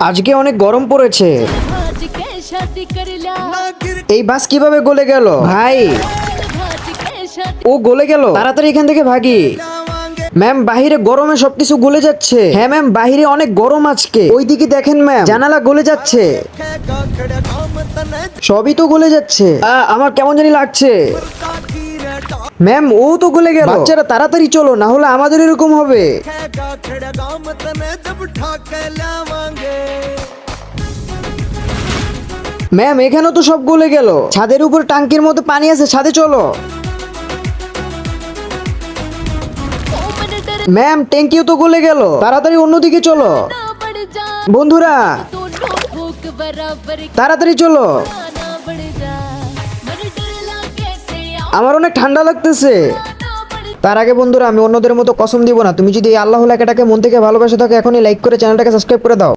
আজকে অনেক গরম পড়েছে। এই বাস কিভাবে গলে গেল ভাই? ও গলে গেল, তাড়াতাড়ি এখান থেকে ভাগি। ম্যাম বাহিরে গরমে সবকিছু গলে যাচ্ছে। হ্যাঁ ম্যাম, বাহিরে অনেক গরম আজকে। ওইদিকে দেখেন ম্যাম, জানালা গলে যাচ্ছে। সবই তো গলে যাচ্ছে। আমার কেমন জানি লাগছে। ম্যাম ও তো গলে গেল। বাচ্চারা তাড়াতাড়ি চলো, না হলে আমাদের এরকম হবে। ম্যাম এখানেও তো সব গলে গেল। ছাদের উপর টাঙ্কির মতো পানি আছে, ছাদে চলো। ম্যাম ট্যাঙ্কিও তো গলে গেল, তাড়াতাড়ি অন্যদিকে চলো। বন্ধুরা তাড়াতাড়ি চলো, আমার অনেক ঠান্ডা লাগতেছে। তার আগে বন্ধুরা, আমি অন্যদের মতো কসম দিব না। তুমি যদি এই আল্লাহ লেখাটাকে মন থেকে ভালোবাসে থাকো, এখনই লাইক করে চ্যানেলটাকে সাবস্ক্রাইব করে দাও।